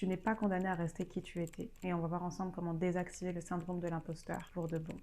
Tu n'es pas condamné à rester qui tu étais. Et on va voir ensemble comment désactiver le syndrome de l'imposteur pour de bon.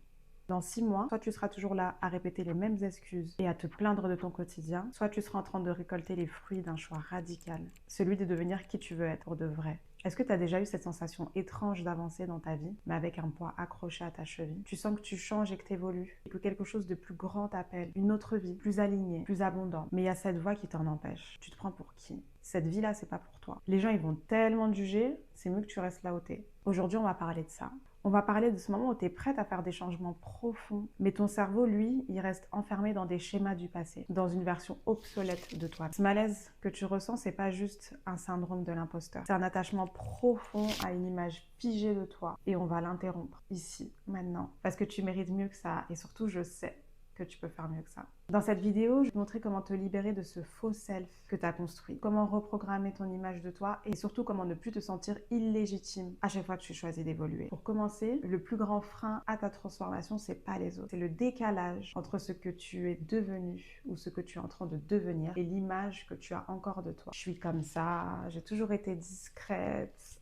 Dans 6 mois, soit tu seras toujours là à répéter les mêmes excuses et à te plaindre de ton quotidien, soit tu seras en train de récolter les fruits d'un choix radical, celui de devenir qui tu veux être pour de vrai. Est-ce que tu as déjà eu cette sensation étrange d'avancer dans ta vie, mais avec un poids accroché à ta cheville? Tu sens que tu changes et que tu évolues, et que quelque chose de plus grand t'appelle, une autre vie, plus alignée, plus abondante. Mais il y a cette voix qui t'en empêche. Tu te prends pour qui? Cette vie-là, c'est pas pour toi. Les gens, ils vont tellement te juger, c'est mieux que tu restes là où t'es. Aujourd'hui, on va parler de ça. On va parler de ce moment où tu es prête à faire des changements profonds, mais ton cerveau, lui, il reste enfermé dans des schémas du passé, dans une version obsolète de toi. Ce malaise que tu ressens, c'est pas juste un syndrome de l'imposteur. C'est un attachement profond à une image figée de toi. Et on va l'interrompre ici, maintenant, parce que tu mérites mieux que ça. Et surtout, je sais que tu peux faire mieux que ça. Dans cette vidéo, je vais te montrer comment te libérer de ce faux self que tu as construit, comment reprogrammer ton image de toi et surtout comment ne plus te sentir illégitime à chaque fois que tu choisis d'évoluer. Pour commencer, le plus grand frein à ta transformation, c'est pas les autres, c'est le décalage entre ce que tu es devenu ou ce que tu es en train de devenir et l'image que tu as encore de toi. Je suis comme ça, j'ai toujours été discrète.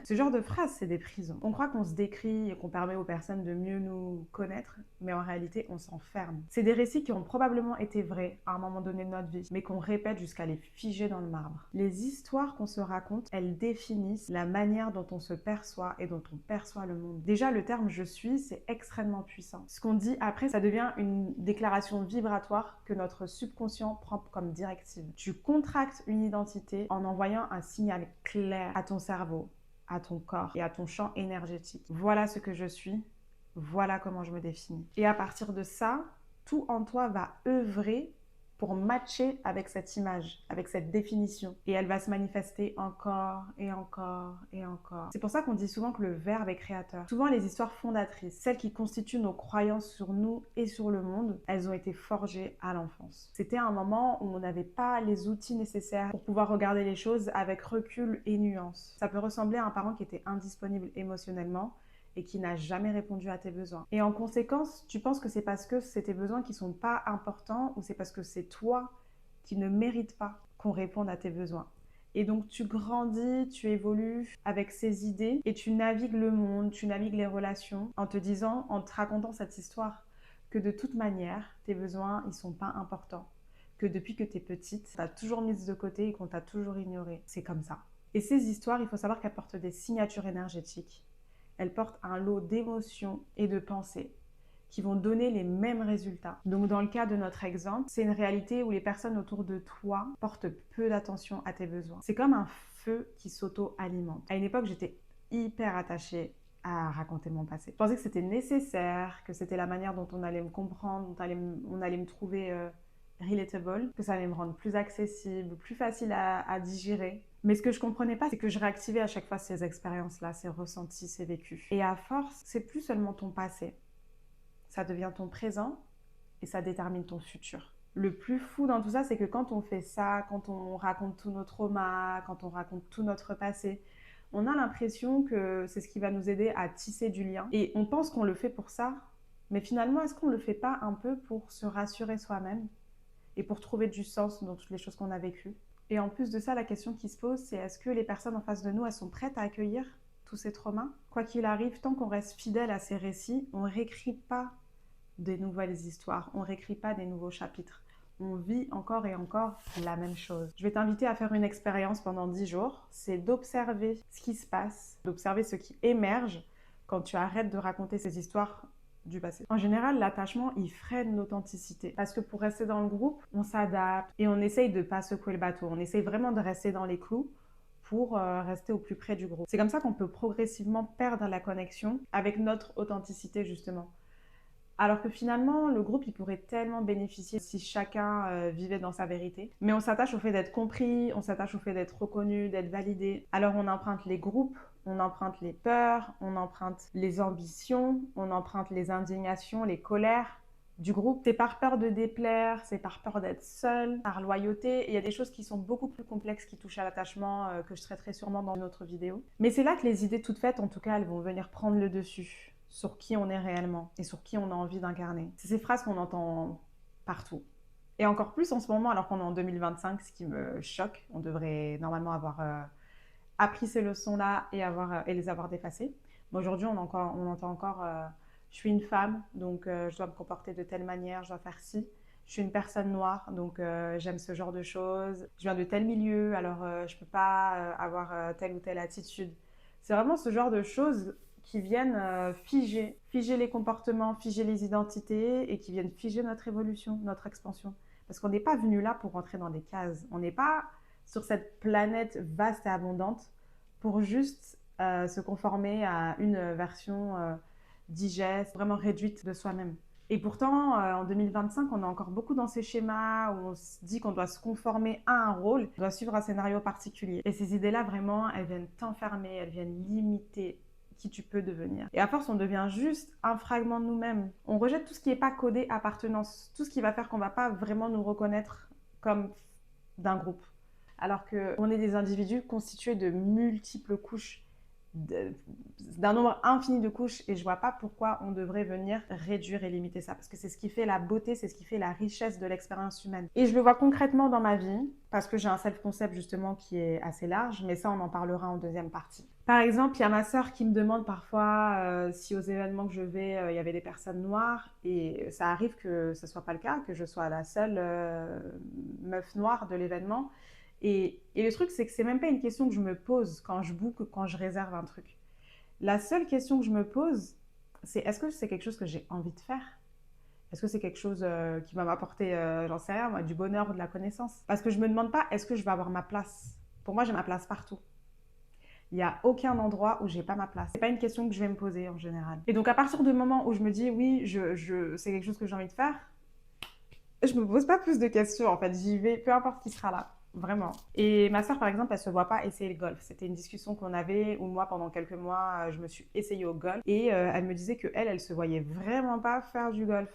Ce genre de phrase, c'est des prisons. On croit qu'on se décrit et qu'on permet aux personnes de mieux nous connaître, mais en réalité, on s'enferme. C'est des récits qui ont probablement été vrais à un moment donné de notre vie, mais qu'on répète jusqu'à les figer dans le marbre. Les histoires qu'on se raconte, elles définissent la manière dont on se perçoit et dont on perçoit le monde. Déjà, le terme « je suis », c'est extrêmement puissant. Ce qu'on dit après, ça devient une déclaration vibratoire que notre subconscient prend comme directive. Tu contractes une identité en envoyant un signal clair à ton cerveau, à ton corps et à ton champ énergétique. Voilà ce que je suis, voilà comment je me définis. Et à partir de ça, tout en toi va œuvrer pour matcher avec cette image, avec cette définition. Et elle va se manifester encore et encore et encore. C'est pour ça qu'on dit souvent que le verbe est créateur. Souvent, les histoires fondatrices, celles qui constituent nos croyances sur nous et sur le monde, elles ont été forgées à l'enfance. C'était un moment où on n'avait pas les outils nécessaires pour pouvoir regarder les choses avec recul et nuance. Ça peut ressembler à un parent qui était indisponible émotionnellement et qui n'a jamais répondu à tes besoins. Et en conséquence, tu penses que c'est parce que c'est tes besoins qui sont pas importants ou c'est parce que c'est toi qui ne mérites pas qu'on réponde à tes besoins. Et donc tu grandis, tu évolues avec ces idées et tu navigues le monde, tu navigues les relations en te disant, en te racontant cette histoire, que de toute manière, tes besoins, ils sont pas importants. Que depuis que tu es petite, tu as toujours mis de côté et qu'on t'a toujours ignoré. C'est comme ça. Et ces histoires, il faut savoir qu'elles portent des signatures énergétiques. Elles portent un lot d'émotions et de pensées qui vont donner les mêmes résultats. Donc dans le cas de notre exemple, c'est une réalité où les personnes autour de toi portent peu d'attention à tes besoins. C'est comme un feu qui s'auto-alimente. À une époque, j'étais hyper attachée à raconter mon passé. Je pensais que c'était nécessaire, que c'était la manière dont on allait me comprendre, dont on allait me trouver relatable, que ça allait me rendre plus accessible, plus facile à digérer. Mais ce que je comprenais pas, c'est que je réactivais à chaque fois ces expériences-là, ces ressentis, ces vécus. Et à force, c'est plus seulement ton passé. Ça devient ton présent et ça détermine ton futur. Le plus fou dans tout ça, c'est que quand on fait ça, quand on raconte tous nos traumas, quand on raconte tout notre passé, on a l'impression que c'est ce qui va nous aider à tisser du lien. Et on pense qu'on le fait pour ça, mais finalement, est-ce qu'on le fait pas un peu pour se rassurer soi-même et pour trouver du sens dans toutes les choses qu'on a vécues? Et en plus de ça, la question qui se pose, c'est est-ce que les personnes en face de nous, elles sont prêtes à accueillir tous ces traumas? Quoi qu'il arrive, tant qu'on reste fidèle à ces récits, on ne réécrit pas des nouvelles histoires, on ne réécrit pas des nouveaux chapitres. On vit encore et encore la même chose. Je vais t'inviter à faire une expérience pendant 10 jours. C'est d'observer ce qui se passe, d'observer ce qui émerge quand tu arrêtes de raconter ces histoires du passé. En général, l'attachement, il freine l'authenticité. Parce que pour rester dans le groupe, on s'adapte et on essaye de ne pas secouer le bateau. On essaye vraiment de rester dans les clous pour rester au plus près du groupe. C'est comme ça qu'on peut progressivement perdre la connexion avec notre authenticité, justement. Alors que finalement, le groupe, il pourrait tellement bénéficier si chacun vivait dans sa vérité. Mais on s'attache au fait d'être compris, on s'attache au fait d'être reconnu, d'être validé. Alors on emprunte les groupes, on emprunte les peurs, on emprunte les ambitions, on emprunte les indignations, les colères du groupe. C'est par peur de déplaire, c'est par peur d'être seul, par loyauté. Et il y a des choses qui sont beaucoup plus complexes qui touchent à l'attachement que je traiterai sûrement dans une autre vidéo. Mais c'est là que les idées toutes faites, en tout cas, elles vont venir prendre le dessus sur qui on est réellement et sur qui on a envie d'incarner. C'est ces phrases qu'on entend partout. Et encore plus en ce moment, alors qu'on est en 2025, ce qui me choque. On devrait normalement avoir appris ces leçons-là et les avoir dépassées. Mais aujourd'hui, on entend encore je suis une femme, donc je dois me comporter de telle manière, je dois faire ci. Je suis une personne noire, donc j'aime ce genre de choses. Je viens de tel milieu, alors je ne peux pas avoir telle ou telle attitude. C'est vraiment ce genre de choses qui viennent figer les comportements, figer les identités et qui viennent figer notre évolution, notre expansion. Parce qu'on n'est pas venu là pour rentrer dans des cases. On n'est pas sur cette planète vaste et abondante pour juste se conformer à une version digeste, vraiment réduite de soi-même. Et pourtant, en 2025, on est encore beaucoup dans ces schémas où on se dit qu'on doit se conformer à un rôle, on doit suivre un scénario particulier. Et ces idées-là, vraiment, elles viennent t'enfermer, elles viennent limiter qui tu peux devenir. Et à force, on devient juste un fragment de nous-mêmes. On rejette tout ce qui n'est pas codé appartenance, tout ce qui va faire qu'on ne va pas vraiment nous reconnaître comme d'un groupe. Alors qu'on est des individus constitués de multiples couches, d'un nombre infini de couches, et je vois pas pourquoi on devrait venir réduire et limiter ça, parce que c'est ce qui fait la beauté, c'est ce qui fait la richesse de l'expérience humaine. Et je le vois concrètement dans ma vie, parce que j'ai un self-concept justement qui est assez large, mais ça on en parlera en deuxième partie. Par exemple, il y a ma sœur qui me demande parfois si aux événements que je vais, il y avait des personnes noires, et ça arrive que ce soit pas le cas, que je sois la seule meuf noire de l'événement. Et le truc, c'est que c'est même pas une question que je me pose quand je book ou quand je réserve un truc. La seule question que je me pose, c'est est-ce que c'est quelque chose que j'ai envie de faire? Est-ce que c'est quelque chose qui va m'apporter, j'en sais rien, moi, du bonheur ou de la connaissance? Parce que je me demande pas, est-ce que je vais avoir ma place? Pour moi, j'ai ma place partout. Il n'y a aucun endroit où j'ai pas ma place. C'est pas une question que je vais me poser en général. Et donc à partir du moment où je me dis oui, c'est quelque chose que j'ai envie de faire, je me pose pas plus de questions en fait. J'y vais, peu importe qui sera là. Vraiment. Et ma soeur, par exemple, elle se voit pas essayer le golf. C'était une discussion qu'on avait où moi, pendant quelques mois, je me suis essayée au golf. Et elle me disait que elle se voyait vraiment pas faire du golf.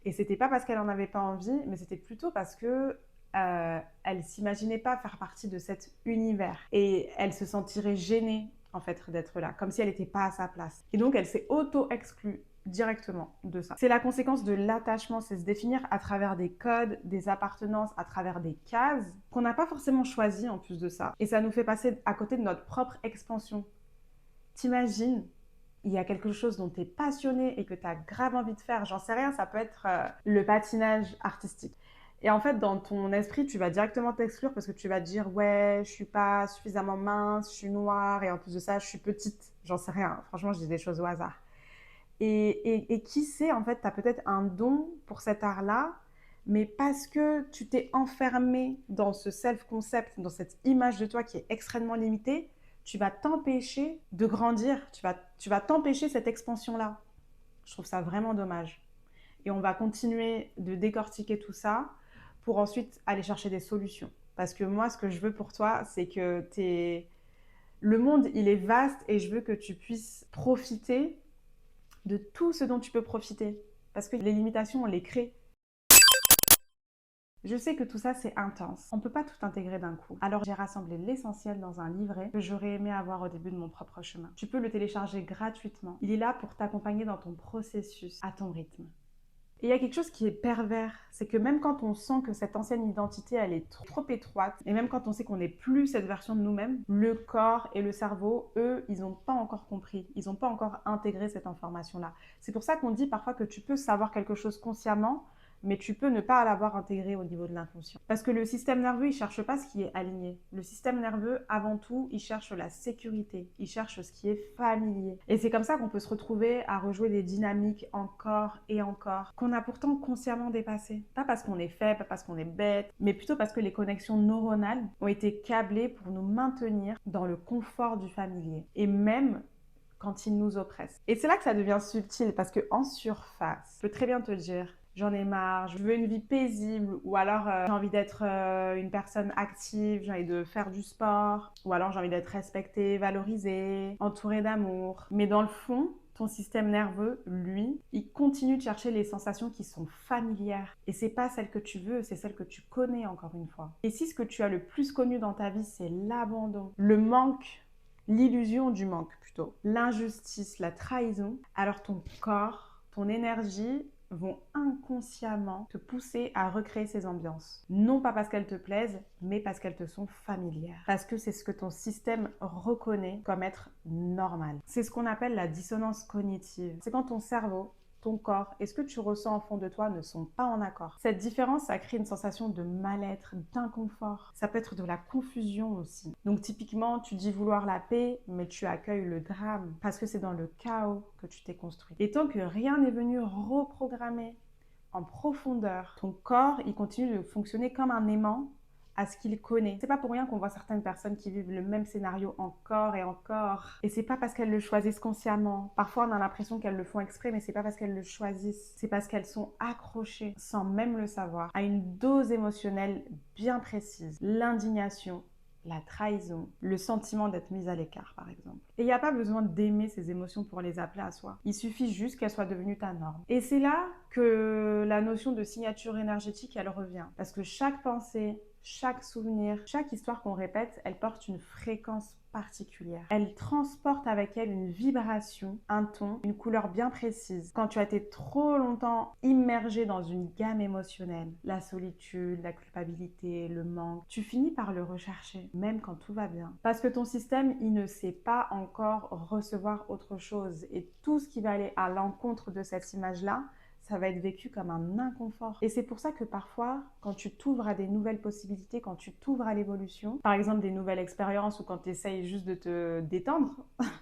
Et c'était pas parce qu'elle en avait pas envie, mais c'était plutôt parce que elle s'imaginait pas faire partie de cet univers. Et elle se sentirait gênée, en fait, d'être là, comme si elle n'était pas à sa place. Et donc, elle s'est auto-exclue directement de ça. C'est la conséquence de l'attachement, c'est se définir à travers des codes, des appartenances, à travers des cases qu'on n'a pas forcément choisies en plus de ça. Et ça nous fait passer à côté de notre propre expansion. T'imagines, il y a quelque chose dont tu es passionné et que tu as grave envie de faire, j'en sais rien, ça peut être le patinage artistique. Et en fait, dans ton esprit, tu vas directement t'exclure parce que tu vas te dire ouais, je suis pas suffisamment mince, je suis noire et en plus de ça, je suis petite. J'en sais rien. Franchement, je dis des choses au hasard. Et qui sait, en fait, tu as peut-être un don pour cet art-là, mais parce que tu t'es enfermé dans ce self-concept, dans cette image de toi qui est extrêmement limitée, tu vas t'empêcher de grandir, tu vas t'empêcher cette expansion-là. Je trouve ça vraiment dommage. Et on va continuer de décortiquer tout ça pour ensuite aller chercher des solutions. Parce que moi, ce que je veux pour toi, c'est que le monde, il est vaste et je veux que tu puisses profiter de tout ce dont tu peux profiter. Parce que les limitations, on les crée. Je sais que tout ça, c'est intense. On ne peut pas tout intégrer d'un coup. Alors, j'ai rassemblé l'essentiel dans un livret que j'aurais aimé avoir au début de mon propre chemin. Tu peux le télécharger gratuitement. Il est là pour t'accompagner dans ton processus, à ton rythme. Et il y a quelque chose qui est pervers, c'est que même quand on sent que cette ancienne identité, elle est trop étroite, et même quand on sait qu'on n'est plus cette version de nous-mêmes, le corps et le cerveau, eux, ils n'ont pas encore compris, ils n'ont pas encore intégré cette information-là. C'est pour ça qu'on dit parfois que tu peux savoir quelque chose consciemment, mais tu peux ne pas l'avoir intégré au niveau de l'inconscient. Parce que le système nerveux, il ne cherche pas ce qui est aligné. Le système nerveux, avant tout, il cherche la sécurité. Il cherche ce qui est familier. Et c'est comme ça qu'on peut se retrouver à rejouer des dynamiques encore et encore, qu'on a pourtant consciemment dépassées. Pas parce qu'on est faible, pas parce qu'on est bête, mais plutôt parce que les connexions neuronales ont été câblées pour nous maintenir dans le confort du familier. Et même quand il nous oppresse. Et c'est là que ça devient subtil, parce qu'en surface, je peux très bien te dire j'en ai marre, je veux une vie paisible, ou alors j'ai envie d'être une personne active, j'ai envie de faire du sport, ou alors j'ai envie d'être respectée, valorisée, entourée d'amour. Mais dans le fond, ton système nerveux, lui, il continue de chercher les sensations qui sont familières. Et c'est pas celles que tu veux, c'est celles que tu connais encore une fois. Et si ce que tu as le plus connu dans ta vie, c'est l'abandon, le manque, l'illusion du manque plutôt, l'injustice, la trahison, alors ton corps, ton énergie vont inconsciemment te pousser à recréer ces ambiances. Non pas parce qu'elles te plaisent, mais parce qu'elles te sont familières. Parce que c'est ce que ton système reconnaît comme être normal. C'est ce qu'on appelle la dissonance cognitive. C'est quand ton cerveau, ton corps et ce que tu ressens au fond de toi ne sont pas en accord. Cette différence, ça crée une sensation de mal-être, d'inconfort. Ça peut être de la confusion aussi. Donc typiquement, tu dis vouloir la paix, mais tu accueilles le drame parce que c'est dans le chaos que tu t'es construit. Et tant que rien n'est venu reprogrammer en profondeur, ton corps, il continue de fonctionner comme un aimant à ce qu'il connaît. C'est pas pour rien qu'on voit certaines personnes qui vivent le même scénario encore et encore. Et c'est pas parce qu'elles le choisissent consciemment. Parfois, on a l'impression qu'elles le font exprès, mais c'est pas parce qu'elles le choisissent. C'est parce qu'elles sont accrochées, sans même le savoir, à une dose émotionnelle bien précise. L'indignation, la trahison, le sentiment d'être mise à l'écart, par exemple. Et il n'y a pas besoin d'aimer ces émotions pour les appeler à soi. Il suffit juste qu'elles soient devenues ta norme. Et c'est là que la notion de signature énergétique, elle revient. Parce que chaque pensée, chaque souvenir, chaque histoire qu'on répète, elle porte une fréquence particulière. Elle transporte avec elle une vibration, un ton, une couleur bien précise. Quand tu as été trop longtemps immergé dans une gamme émotionnelle, la solitude, la culpabilité, le manque, tu finis par le rechercher, même quand tout va bien. Parce que ton système, il ne sait pas encore recevoir autre chose. Et tout ce qui va aller à l'encontre de cette image-là, ça va être vécu comme un inconfort. Et c'est pour ça que parfois, quand tu t'ouvres à des nouvelles possibilités, quand tu t'ouvres à l'évolution, par exemple des nouvelles expériences ou quand tu essayes juste de te détendre,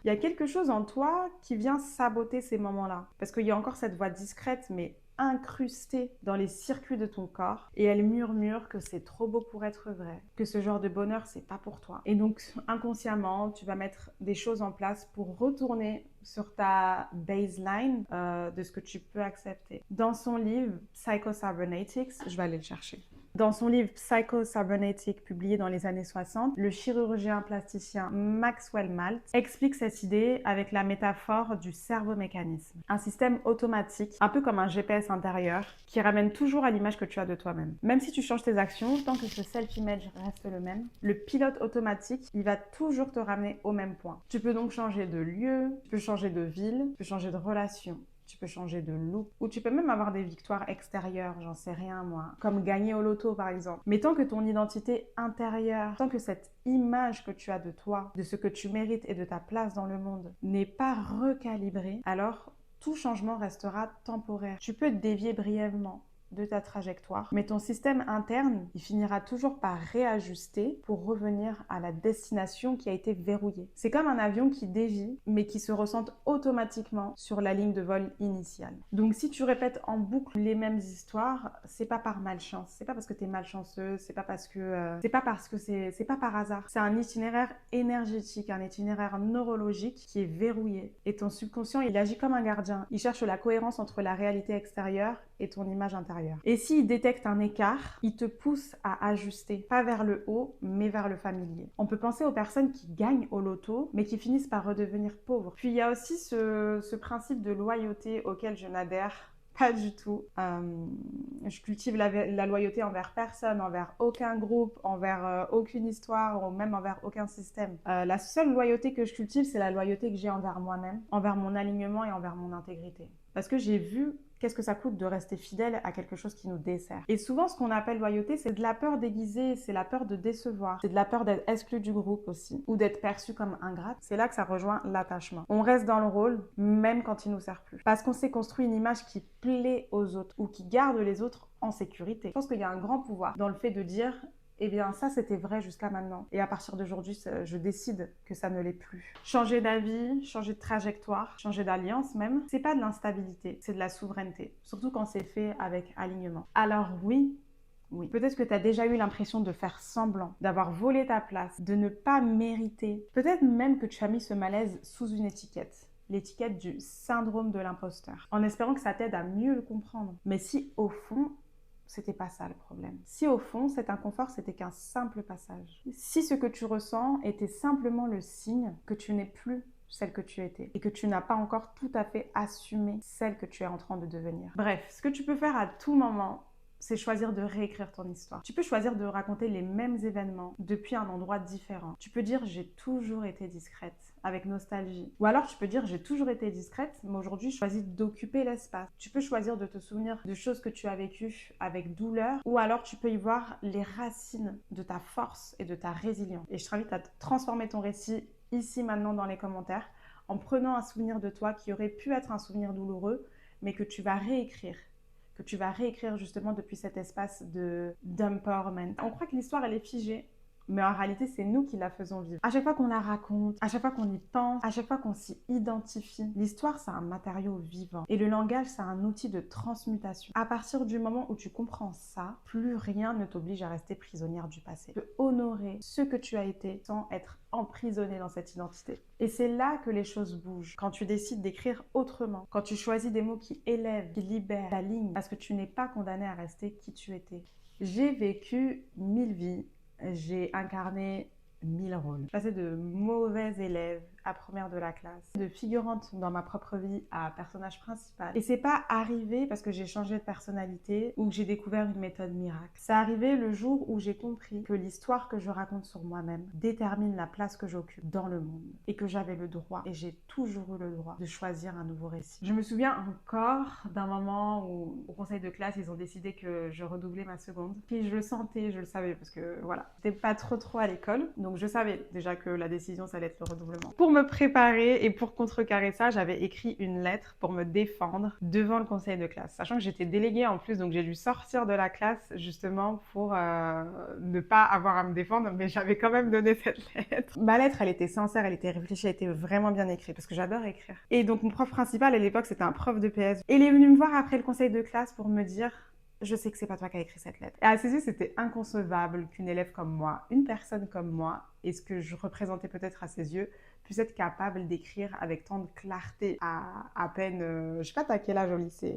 il y a quelque chose en toi qui vient saboter ces moments-là. Parce qu'il y a encore cette voix discrète, mais incrustée dans les circuits de ton corps et elle murmure que c'est trop beau pour être vrai, que ce genre de bonheur c'est pas pour toi. Et donc inconsciemment tu vas mettre des choses en place pour retourner sur ta baseline de ce que tu peux accepter. Dans son livre Psycho-Cybernetics, je vais aller le chercher. Dans son livre Psycho-Cybernetics, publié dans les années 60, le chirurgien plasticien Maxwell Maltz explique cette idée avec la métaphore du cerveau-mécanisme. Un système automatique, un peu comme un GPS intérieur, qui ramène toujours à l'image que tu as de toi-même. Même si tu changes tes actions, tant que ce self-image reste le même, le pilote automatique, il va toujours te ramener au même point. Tu peux donc changer de lieu, tu peux changer de ville, tu peux changer de relation. Tu peux changer de look ou tu peux même avoir des victoires extérieures, j'en sais rien moi, comme gagner au loto par exemple. Mais tant que ton identité intérieure, tant que cette image que tu as de toi, de ce que tu mérites et de ta place dans le monde n'est pas recalibrée, alors tout changement restera temporaire. Tu peux te dévier brièvement de ta trajectoire, mais ton système interne, il finira toujours par réajuster pour revenir à la destination qui a été verrouillée. C'est comme un avion qui dévie, mais qui se ressente automatiquement sur la ligne de vol initiale. Donc si tu répètes en boucle les mêmes histoires, c'est pas par malchance, c'est pas parce que tu es malchanceuse, c'est pas par hasard. C'est un itinéraire énergétique, un itinéraire neurologique qui est verrouillé. Et ton subconscient, il agit comme un gardien. Il cherche la cohérence entre la réalité extérieure et ton image intérieure. Et s'il détecte un écart, il te pousse à ajuster, pas vers le haut, mais vers le familier. On peut penser aux personnes qui gagnent au loto, mais qui finissent par redevenir pauvres. Puis il y a aussi ce principe de loyauté auquel je n'adhère pas du tout. Je cultive la loyauté envers personne, envers aucun groupe, envers aucune histoire ou même envers aucun système. La seule loyauté que je cultive, c'est la loyauté que j'ai envers moi-même, envers mon alignement et envers mon intégrité. Parce que j'ai vu qu'est-ce que ça coûte de rester fidèle à quelque chose qui nous dessert. Et souvent, ce qu'on appelle loyauté, c'est de la peur déguisée, c'est la peur de décevoir, c'est de la peur d'être exclu du groupe aussi, ou d'être perçu comme ingrate. C'est là que ça rejoint l'attachement. On reste dans le rôle, même quand il nous sert plus. Parce qu'on s'est construit une image qui plaît aux autres, ou qui garde les autres en sécurité. Je pense qu'il y a un grand pouvoir dans le fait de dire eh bien ça c'était vrai jusqu'à maintenant et à partir d'aujourd'hui je décide que ça ne l'est plus. Changer d'avis, changer de trajectoire, changer d'alliance même, c'est pas de l'instabilité, c'est de la souveraineté, surtout quand c'est fait avec alignement. Alors oui, peut-être que tu as déjà eu l'impression de faire semblant, d'avoir volé ta place, de ne pas mériter, peut-être même que tu as mis ce malaise sous une étiquette. L'étiquette du syndrome de l'imposteur, en espérant que ça t'aide à mieux le comprendre. Mais si au fond c'était pas ça le problème. Si au fond, cet inconfort, c'était qu'un simple passage. Si ce que tu ressens était simplement le signe que tu n'es plus celle que tu étais et que tu n'as pas encore tout à fait assumé celle que tu es en train de devenir. Bref, ce que tu peux faire à tout moment, c'est choisir de réécrire ton histoire. Tu peux choisir de raconter les mêmes événements depuis un endroit différent. Tu peux dire j'ai toujours été discrète avec nostalgie. Ou alors tu peux dire j'ai toujours été discrète, mais aujourd'hui je choisis d'occuper l'espace. Tu peux choisir de te souvenir de choses que tu as vécues avec douleur, ou alors tu peux y voir les racines de ta force et de ta résilience. Et je t'invite à transformer ton récit ici maintenant dans les commentaires en prenant un souvenir de toi qui aurait pu être un souvenir douloureux, mais que tu vas réécrire. Que tu vas réécrire justement depuis cet espace d'empowerment. On croit que l'histoire, elle est figée, mais en réalité, c'est nous qui la faisons vivre. À chaque fois qu'on la raconte, à chaque fois qu'on y pense, à chaque fois qu'on s'y identifie, l'histoire, c'est un matériau vivant. Et le langage, c'est un outil de transmutation. À partir du moment où tu comprends ça, plus rien ne t'oblige à rester prisonnière du passé. Tu peux honorer ce que tu as été sans être emprisonné dans cette identité. Et c'est là que les choses bougent. Quand tu décides d'écrire autrement, quand tu choisis des mots qui élèvent, qui libèrent ta ligne, parce que tu n'es pas condamné à rester qui tu étais. J'ai vécu 1000 vies, j'ai incarné 1000 rôles. Passé de mauvais élèves à première de la classe, de figurante dans ma propre vie à personnage principal. Et c'est pas arrivé parce que j'ai changé de personnalité ou que j'ai découvert une méthode miracle. C'est arrivé le jour où j'ai compris que l'histoire que je raconte sur moi-même détermine la place que j'occupe dans le monde et que j'avais le droit, et j'ai toujours eu le droit, de choisir un nouveau récit. Je me souviens encore d'un moment où, au conseil de classe, ils ont décidé que je redoublais ma seconde. Puis je le sentais, je le savais parce que voilà, j'étais pas trop à l'école. Donc je savais déjà que la décision, ça allait être le redoublement. Pour me préparer et pour contrecarrer ça, j'avais écrit une lettre pour me défendre devant le conseil de classe. Sachant que j'étais déléguée en plus, donc j'ai dû sortir de la classe justement pour ne pas avoir à me défendre, mais j'avais quand même donné cette lettre. Ma lettre, elle était sincère, elle était réfléchie, elle était vraiment bien écrite parce que j'adore écrire. Et donc mon prof principal à l'époque, c'était un prof de PS. Et il est venu me voir après le conseil de classe pour me dire: je sais que c'est pas toi qui as écrit cette lettre. Et à ses yeux, c'était inconcevable qu'une élève comme moi, une personne comme moi, et ce que je représentais peut-être à ses yeux, puisse être capable d'écrire avec tant de clarté à peine, je sais pas t'as quel âge au lycée,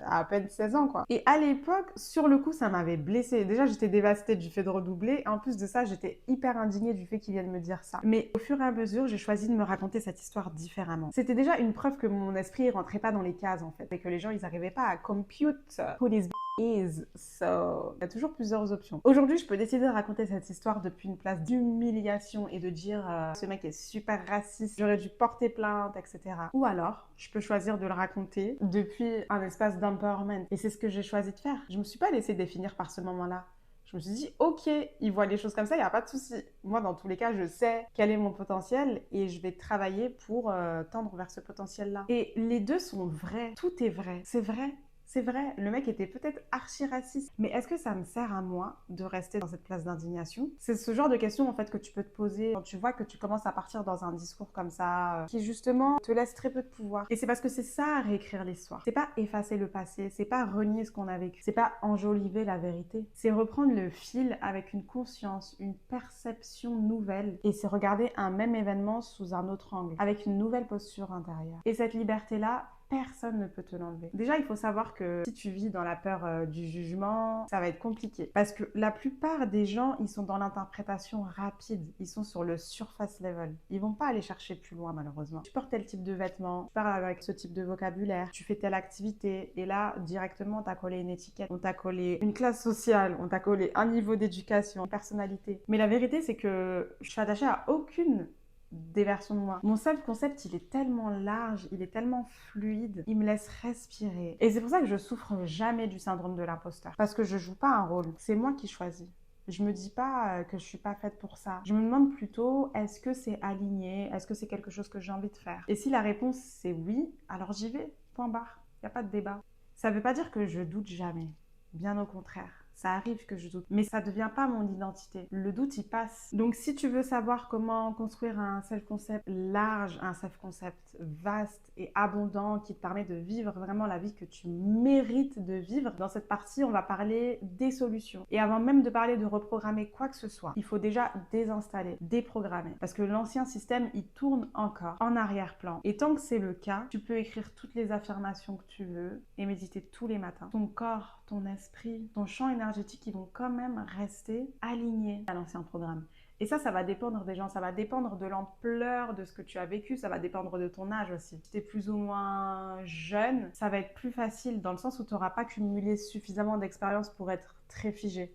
à peine 16 ans quoi. Et à l'époque, sur le coup, ça m'avait blessée. Déjà, j'étais dévastée du fait de redoubler. En plus de ça, j'étais hyper indignée du fait qu'il vienne me dire ça. Mais au fur et à mesure, j'ai choisi de me raconter cette histoire différemment. C'était déjà une preuve que mon esprit rentrait pas dans les cases en fait, et que les gens, ils arrivaient pas à compute who this is. So, il y a toujours plusieurs options. Aujourd'hui, je peux décider de raconter cette histoire depuis une place d'humiliation et de dire ce mec est super raciste, j'aurais dû porter plainte, etc. Ou alors, je peux choisir de le raconter depuis un espace d'empowerment. Et c'est ce que j'ai choisi de faire. Je me suis pas laissée définir par ce moment-là. Je me suis dit, ok, il voit les choses comme ça, il n'y a pas de souci. Moi, dans tous les cas, je sais quel est mon potentiel et je vais travailler pour tendre vers ce potentiel-là. Et les deux sont vrais. Tout est vrai. C'est vrai. C'est vrai, le mec était peut-être archi-raciste, mais est-ce que ça me sert à moi de rester dans cette place d'indignation? C'est ce genre de questions en fait que tu peux te poser quand tu vois que tu commences à partir dans un discours comme ça, qui justement te laisse très peu de pouvoir. Et c'est parce que c'est ça, réécrire l'histoire. C'est pas effacer le passé, c'est pas renier ce qu'on a vécu, c'est pas enjoliver la vérité. C'est reprendre le fil avec une conscience, une perception nouvelle, et c'est regarder un même événement sous un autre angle, avec une nouvelle posture intérieure. Et cette liberté-là, personne ne peut te l'enlever. Déjà, il faut savoir que si tu vis dans la peur du jugement, ça va être compliqué. Parce que la plupart des gens, ils sont dans l'interprétation rapide. Ils sont sur le surface level. Ils vont pas aller chercher plus loin, malheureusement. Tu portes tel type de vêtements, tu parles avec ce type de vocabulaire, tu fais telle activité, et là, directement, on t'a collé une étiquette, on t'a collé une classe sociale, on t'a collé un niveau d'éducation, une personnalité. Mais la vérité, c'est que je suis attachée à aucune des versions de moi. Mon self-concept, il est tellement large, il est tellement fluide, il me laisse respirer. Et c'est pour ça que je souffre jamais du syndrome de l'imposteur. Parce que je joue pas un rôle, c'est moi qui choisis. Je me dis pas que je suis pas faite pour ça. Je me demande plutôt, est-ce que c'est aligné? Est-ce que c'est quelque chose que j'ai envie de faire? Et si la réponse c'est oui, alors j'y vais, point barre. Il n'y a pas de débat. Ça veut pas dire que je doute jamais. Bien au contraire. Ça arrive que je doute, mais ça ne devient pas mon identité. Le doute, il passe. Donc, si tu veux savoir comment construire un self-concept large, un self-concept vaste et abondant qui te permet de vivre vraiment la vie que tu mérites de vivre, dans cette partie, on va parler des solutions. Et avant même de parler de reprogrammer quoi que ce soit, il faut déjà désinstaller, déprogrammer. Parce que l'ancien système, il tourne encore en arrière-plan. Et tant que c'est le cas, tu peux écrire toutes les affirmations que tu veux et méditer tous les matins. Ton corps, ton esprit, ton champ énergétique, ils vont quand même rester alignés à l'ancien programme. Et ça va dépendre des gens, ça va dépendre de l'ampleur de ce que tu as vécu, ça va dépendre de ton âge aussi. Si tu es plus ou moins jeune, ça va être plus facile dans le sens où tu n'auras pas cumulé suffisamment d'expérience pour être très figé.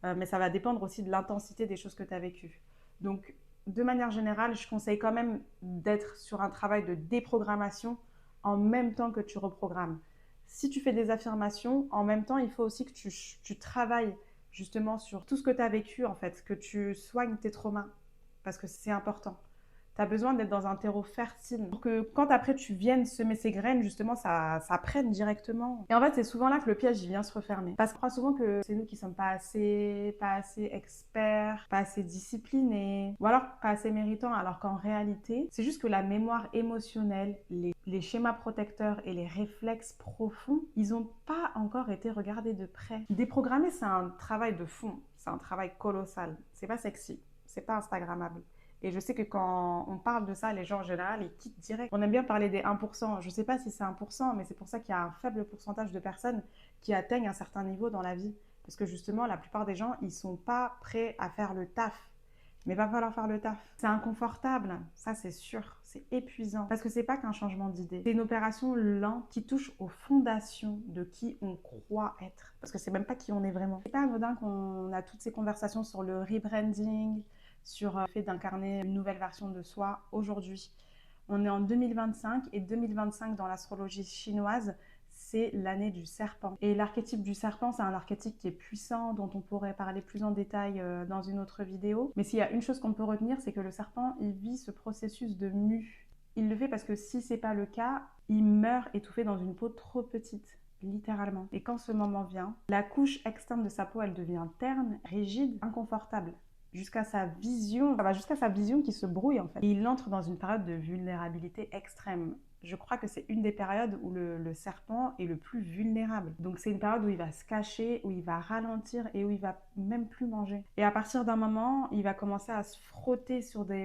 Mais ça va dépendre aussi de l'intensité des choses que tu as vécues. Donc, de manière générale, je conseille quand même d'être sur un travail de déprogrammation en même temps que tu reprogrammes. Si tu fais des affirmations, en même temps, il faut aussi que tu travailles justement sur tout ce que tu as vécu, en fait, que tu soignes tes traumas, parce que c'est important. Tu as besoin d'être dans un terreau fertile pour que quand après tu viennes semer ces graines, justement, ça prenne directement. Et en fait, c'est souvent là que le piège il vient se refermer. Parce qu'on croit souvent que c'est nous qui sommes pas assez experts, pas assez disciplinés, ou alors pas assez méritants, alors qu'en réalité, c'est juste que la mémoire émotionnelle, les schémas protecteurs et les réflexes profonds, ils n'ont pas encore été regardés de près. Déprogrammer, c'est un travail de fond, c'est un travail colossal. C'est pas sexy, c'est pas instagrammable. Et je sais que quand on parle de ça, les gens en général, ils quittent direct. On aime bien parler des 1%. Je ne sais pas si c'est 1%, mais c'est pour ça qu'il y a un faible pourcentage de personnes qui atteignent un certain niveau dans la vie. Parce que justement, la plupart des gens, ils ne sont pas prêts à faire le taf. Mais il va falloir faire le taf. C'est inconfortable, ça c'est sûr. C'est épuisant. Parce que c'est pas qu'un changement d'idée. C'est une opération lente qui touche aux fondations de qui on croit être. Parce que c'est même pas qui on est vraiment. C'est pas anodin qu'on a toutes ces conversations sur le rebranding, sur le fait d'incarner une nouvelle version de soi aujourd'hui. On est en 2025 et 2025 dans l'astrologie chinoise, c'est l'année du serpent. Et l'archétype du serpent, c'est un archétype qui est puissant, dont on pourrait parler plus en détail dans une autre vidéo. Mais s'il y a une chose qu'on peut retenir, c'est que le serpent, il vit ce processus de mue. Il le fait parce que si c'est pas le cas, il meurt étouffé dans une peau trop petite. Littéralement. Et quand ce moment vient, la couche externe de sa peau, elle devient terne, rigide, inconfortable. Jusqu'à sa vision, ça va jusqu'à sa vision qui se brouille en fait. Et il entre dans une période de vulnérabilité extrême. Je crois que c'est une des périodes où le serpent est le plus vulnérable. Donc c'est une période où il va se cacher, où il va ralentir et où il va même plus manger. Et à partir d'un moment, il va commencer à se frotter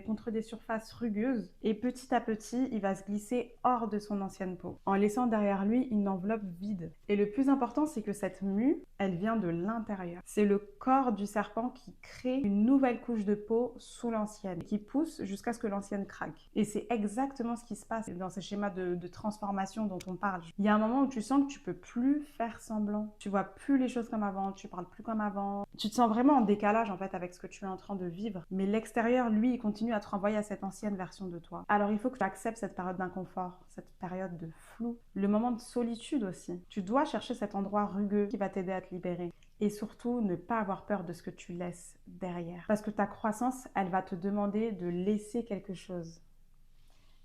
contre des surfaces rugueuses et petit à petit, il va se glisser hors de son ancienne peau, en laissant derrière lui une enveloppe vide. Et le plus important, c'est que cette mue, elle vient de l'intérieur. C'est le corps du serpent qui crée une nouvelle couche de peau sous l'ancienne, qui pousse jusqu'à ce que l'ancienne craque. Et c'est exactement ce qui se passe dans ces schémas de transformation dont on parle. Il y a un moment où tu sens que tu peux plus faire semblant. Tu vois plus les choses comme avant, tu parles plus comme avant. Tu te sens vraiment en décalage en fait avec ce que tu es en train de vivre. Mais l'extérieur, lui, il continue à te renvoyer à cette ancienne version de toi. Alors il faut que tu acceptes cette période d'inconfort, cette période de flou, le moment de solitude aussi. Tu dois chercher cet endroit rugueux qui va t'aider à te libérer. Et surtout, ne pas avoir peur de ce que tu laisses derrière. Parce que ta croissance, elle va te demander de laisser quelque chose.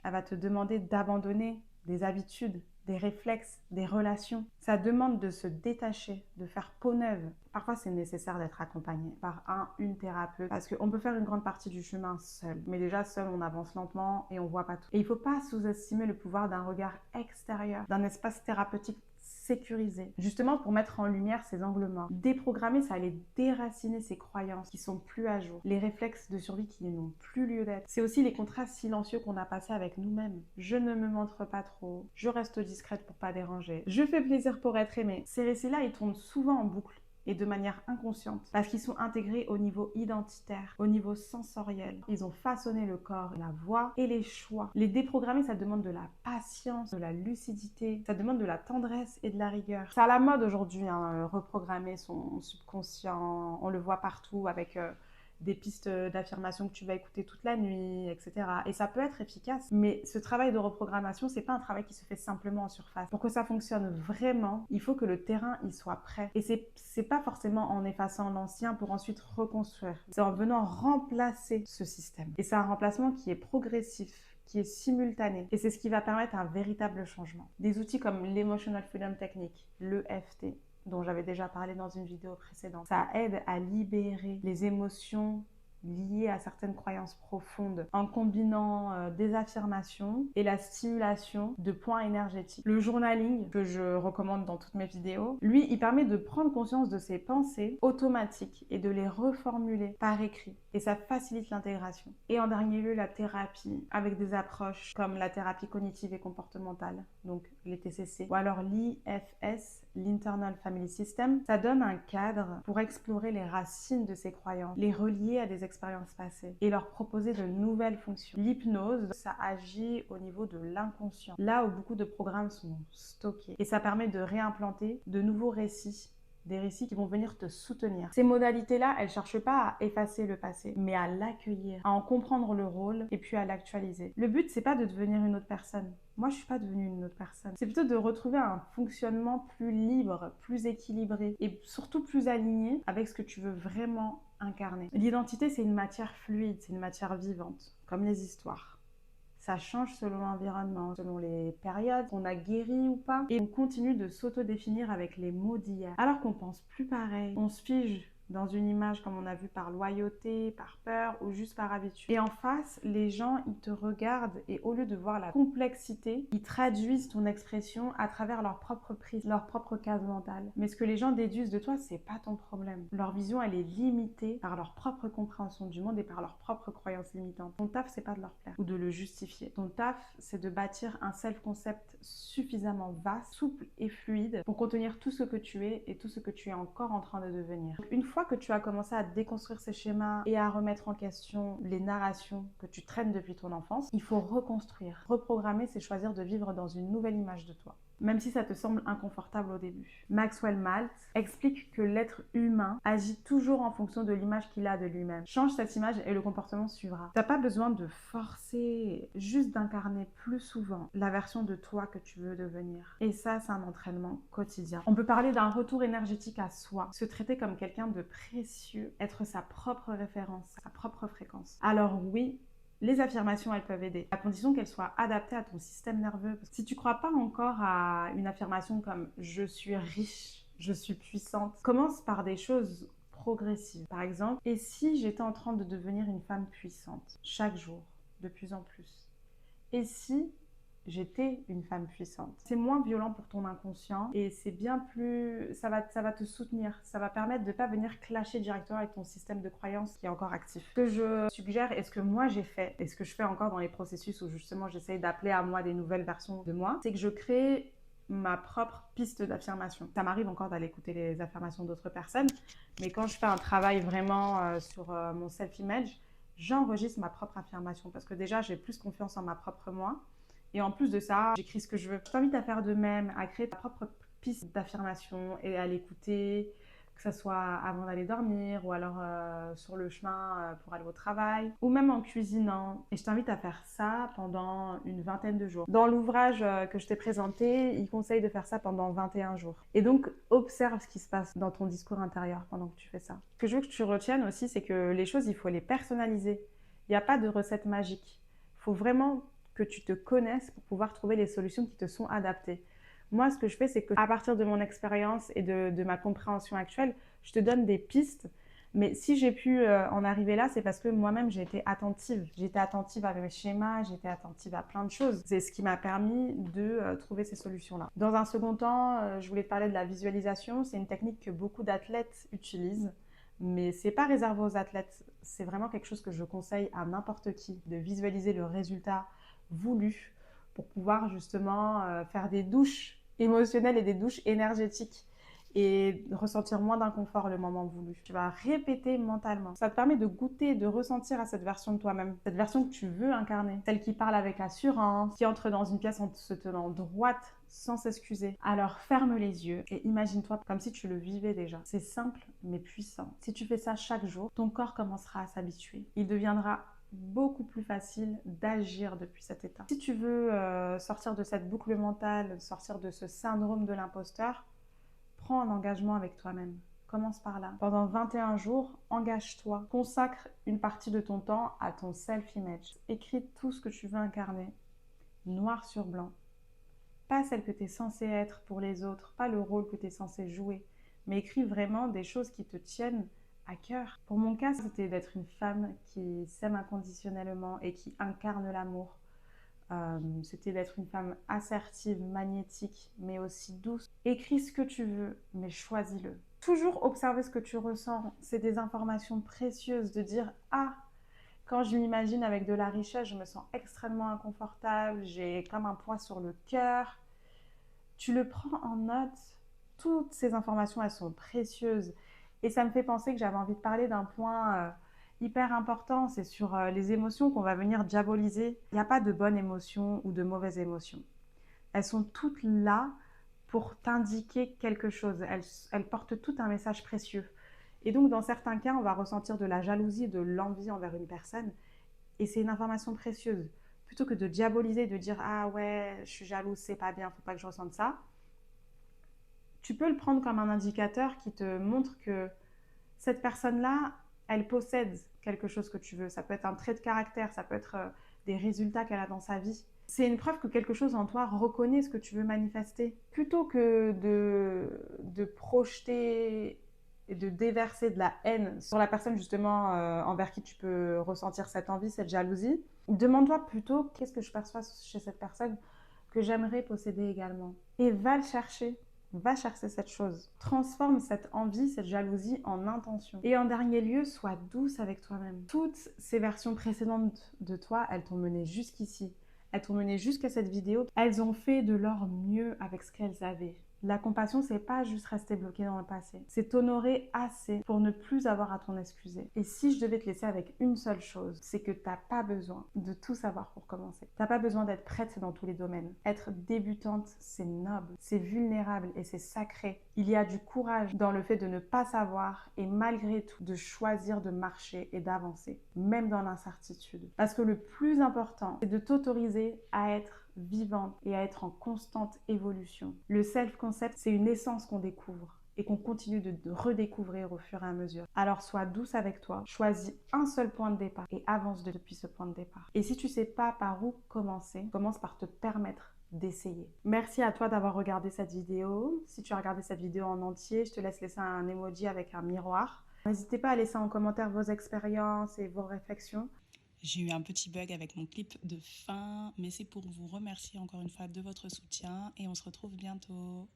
Elle va te demander d'abandonner des habitudes, des réflexes, des relations. Ça demande de se détacher, de faire peau neuve. Parfois, c'est nécessaire d'être accompagné par une thérapeute parce qu'on peut faire une grande partie du chemin seul. Mais déjà, seul, on avance lentement et on voit pas tout. Et il ne faut pas sous-estimer le pouvoir d'un regard extérieur, d'un espace thérapeutique sécurisé, justement pour mettre en lumière ces angles morts. Déprogrammer, ça allait déraciner ces croyances qui sont plus à jour, les réflexes de survie qui n'ont plus lieu d'être. C'est aussi les contrats silencieux qu'on a passés avec nous-mêmes. Je ne me montre pas trop, je reste discrète pour pas déranger, je fais plaisir pour être aimée. Ces récits-là, ils tournent souvent en boucle et de manière inconsciente, parce qu'ils sont intégrés au niveau identitaire, au niveau sensoriel. Ils ont façonné le corps, la voix et les choix. Les déprogrammer, ça demande de la patience, de la lucidité, ça demande de la tendresse et de la rigueur. C'est à la mode aujourd'hui, reprogrammer son subconscient, on le voit partout avec des pistes d'affirmation que tu vas écouter toute la nuit, etc. Et ça peut être efficace, mais ce travail de reprogrammation, c'est pas un travail qui se fait simplement en surface. Pour que ça fonctionne vraiment, il faut que le terrain y soit prêt. Et c'est pas forcément en effaçant l'ancien pour ensuite reconstruire. C'est en venant remplacer ce système. Et c'est un remplacement qui est progressif, qui est simultané. Et c'est ce qui va permettre un véritable changement. Des outils comme l'Emotional Freedom Technique, l'EFT, dont j'avais déjà parlé dans une vidéo précédente. Ça aide à libérer les émotions liées à certaines croyances profondes en combinant des affirmations et la stimulation de points énergétiques. Le journaling, que je recommande dans toutes mes vidéos, lui, il permet de prendre conscience de ses pensées automatiques et de les reformuler par écrit. Et ça facilite l'intégration. Et en dernier lieu, la thérapie, avec des approches comme la thérapie cognitive et comportementale, donc les TCC, ou alors l'IFS, l'Internal Family System. Ça donne un cadre pour explorer les racines de ces croyances, les relier à des expériences passées et leur proposer de nouvelles fonctions. L'hypnose, ça agit au niveau de l'inconscient, là où beaucoup de programmes sont stockés. Et ça permet de réimplanter de nouveaux récits, des récits qui vont venir te soutenir. Ces modalités-là, elles ne cherchent pas à effacer le passé, mais à l'accueillir, à en comprendre le rôle et puis à l'actualiser. Le but, c'est pas de devenir une autre personne. Moi, je suis pas devenue une autre personne. C'est plutôt de retrouver un fonctionnement plus libre, plus équilibré et surtout plus aligné avec ce que tu veux vraiment incarner. L'identité, c'est une matière fluide, c'est une matière vivante, comme les histoires. Ça change selon l'environnement, selon les périodes, on a guéri ou pas. Et on continue de s'auto-définir avec les mots d'hier. Alors qu'on pense plus pareil. On se fige dans une image comme on a vu par loyauté, par peur ou juste par habitude. Et en face, les gens, ils te regardent et au lieu de voir la complexité, ils traduisent ton expression à travers leur propre prise, leur propre case mentale. Mais ce que les gens déduisent de toi, c'est pas ton problème. Leur vision, elle est limitée par leur propre compréhension du monde et par leurs propres croyances limitantes. Ton taf, c'est pas de leur plaire ou de le justifier. Ton taf, c'est de bâtir un self-concept suffisamment vaste, souple et fluide pour contenir tout ce que tu es et tout ce que tu es encore en train de devenir. Donc, une fois que tu as commencé à déconstruire ces schémas et à remettre en question les narrations que tu traînes depuis ton enfance, il faut reconstruire. Reprogrammer, c'est choisir de vivre dans une nouvelle image de toi, même si ça te semble inconfortable au début. Maxwell Maltz explique que l'être humain agit toujours en fonction de l'image qu'il a de lui-même. Change cette image et le comportement suivra. T'as pas besoin de forcer, juste d'incarner plus souvent la version de toi que tu veux devenir. Et ça, c'est un entraînement quotidien. On peut parler d'un retour énergétique à soi, se traiter comme quelqu'un de précieux, être sa propre référence, sa propre fréquence. Alors oui, les affirmations, elles peuvent aider, à condition qu'elles soient adaptées à ton système nerveux. Si tu ne crois pas encore à une affirmation comme « je suis riche »,« je suis puissante », commence par des choses progressives. Par exemple, et si j'étais en train de devenir une femme puissante, chaque jour, de plus en plus? Et si j'étais une femme puissante? C'est moins violent pour ton inconscient et c'est bien plus... ça va te soutenir. Ça va permettre de ne pas venir clasher directement avec ton système de croyance qui est encore actif. Ce que je suggère et ce que moi j'ai fait et ce que je fais encore dans les processus où justement j'essaye d'appeler à moi des nouvelles versions de moi, c'est que je crée ma propre piste d'affirmation. Ça m'arrive encore d'aller écouter les affirmations d'autres personnes, mais quand je fais un travail vraiment sur mon self-image, j'enregistre ma propre affirmation parce que déjà j'ai plus confiance en ma propre moi. Et en plus de ça, j'écris ce que je veux. Je t'invite à faire de même, à créer ta propre piste d'affirmation et à l'écouter, que ce soit avant d'aller dormir ou alors sur le chemin pour aller au travail ou même en cuisinant. Et je t'invite à faire ça pendant une vingtaine de jours. Dans l'ouvrage que je t'ai présenté, il conseille de faire ça pendant 21 jours. Et donc, observe ce qui se passe dans ton discours intérieur pendant que tu fais ça. Ce que je veux que tu retiennes aussi, c'est que les choses, il faut les personnaliser. Il n'y a pas de recette magique. Il faut vraiment que tu te connaisses pour pouvoir trouver les solutions qui te sont adaptées. Moi, ce que je fais, c'est qu'à partir de mon expérience et de ma compréhension actuelle, je te donne des pistes. Mais si j'ai pu en arriver là, c'est parce que moi-même, j'ai été attentive. J'étais attentive à mes schémas, j'étais attentive à plein de choses. C'est ce qui m'a permis de trouver ces solutions-là. Dans un second temps, je voulais te parler de la visualisation. C'est une technique que beaucoup d'athlètes utilisent. Mais c'est pas réservé aux athlètes. C'est vraiment quelque chose que je conseille à n'importe qui, de visualiser le résultat voulu pour pouvoir justement faire des douches émotionnelles et des douches énergétiques et ressentir moins d'inconfort le moment voulu. Tu vas répéter mentalement. Ça te permet de goûter, de ressentir à cette version de toi-même, cette version que tu veux incarner, celle qui parle avec assurance, qui entre dans une pièce en se tenant droite sans s'excuser. Alors ferme les yeux et imagine-toi comme si tu le vivais déjà. C'est simple mais puissant. Si tu fais ça chaque jour, ton corps commencera à s'habituer. Il deviendra beaucoup plus facile d'agir depuis cet état. Si tu veux sortir de cette boucle mentale, sortir de ce syndrome de l'imposteur, prends un engagement avec toi-même. Commence par là. Pendant 21 jours, engage-toi. Consacre une partie de ton temps à ton self-image. Écris tout ce que tu veux incarner, noir sur blanc. Pas celle que tu es censé être pour les autres, pas le rôle que tu es censé jouer, mais écris vraiment des choses qui te tiennent à cœur. Pour mon cas, c'était d'être une femme qui s'aime inconditionnellement et qui incarne l'amour. C'était d'être une femme assertive, magnétique, mais aussi douce. Écris ce que tu veux, mais choisis-le. Toujours observer ce que tu ressens. C'est des informations précieuses de dire « Ah, quand je m'imagine avec de la richesse, je me sens extrêmement inconfortable, j'ai comme un poids sur le cœur. » Tu le prends en note. Toutes ces informations, elles sont précieuses. Et ça me fait penser que j'avais envie de parler d'un point hyper important, c'est sur les émotions qu'on va venir diaboliser. Il n'y a pas de bonne émotion ou de mauvaise émotion. Elles sont toutes là pour t'indiquer quelque chose. Elles portent toutes un message précieux. Et donc, dans certains cas, on va ressentir de la jalousie, de l'envie envers une personne. Et c'est une information précieuse. Plutôt que de diaboliser, de dire ah ouais, je suis jalouse, c'est pas bien, faut pas que je ressente ça. Tu peux le prendre comme un indicateur qui te montre que cette personne-là, elle possède quelque chose que tu veux. Ça peut être un trait de caractère, ça peut être des résultats qu'elle a dans sa vie. C'est une preuve que quelque chose en toi reconnaît ce que tu veux manifester. Plutôt que de projeter et de déverser de la haine sur la personne justement envers qui tu peux ressentir cette envie, cette jalousie, demande-toi plutôt qu'est-ce que je perçois chez cette personne que j'aimerais posséder également. Et va le chercher. Va chercher cette chose. Transforme cette envie, cette jalousie en intention. Et en dernier lieu, sois douce avec toi-même. Toutes ces versions précédentes de toi, elles t'ont mené jusqu'ici. Elles t'ont mené jusqu'à cette vidéo. Elles ont fait de leur mieux avec ce qu'elles avaient. La compassion, c'est pas juste rester bloqué dans le passé. C'est t'honorer assez pour ne plus avoir à t'en excuser. Et si je devais te laisser avec une seule chose, c'est que t'as pas besoin de tout savoir pour commencer. T'as pas besoin d'être prête dans tous les domaines. Être débutante, c'est noble, c'est vulnérable et c'est sacré. Il y a du courage dans le fait de ne pas savoir et malgré tout de choisir de marcher et d'avancer, même dans l'incertitude. Parce que le plus important, c'est de t'autoriser à être vivante et à être en constante évolution. Le self-concept, c'est une essence qu'on découvre et qu'on continue de redécouvrir au fur et à mesure. Alors sois douce avec toi, choisis un seul point de départ et avance depuis ce point de départ. Et si tu ne sais pas par où commencer, commence par te permettre d'essayer. Merci à toi d'avoir regardé cette vidéo. Si tu as regardé cette vidéo en entier, je te laisse un emoji avec un miroir. N'hésitez pas à laisser en commentaire vos expériences et vos réflexions. J'ai eu un petit bug avec mon clip de fin, mais c'est pour vous remercier encore une fois de votre soutien et on se retrouve bientôt.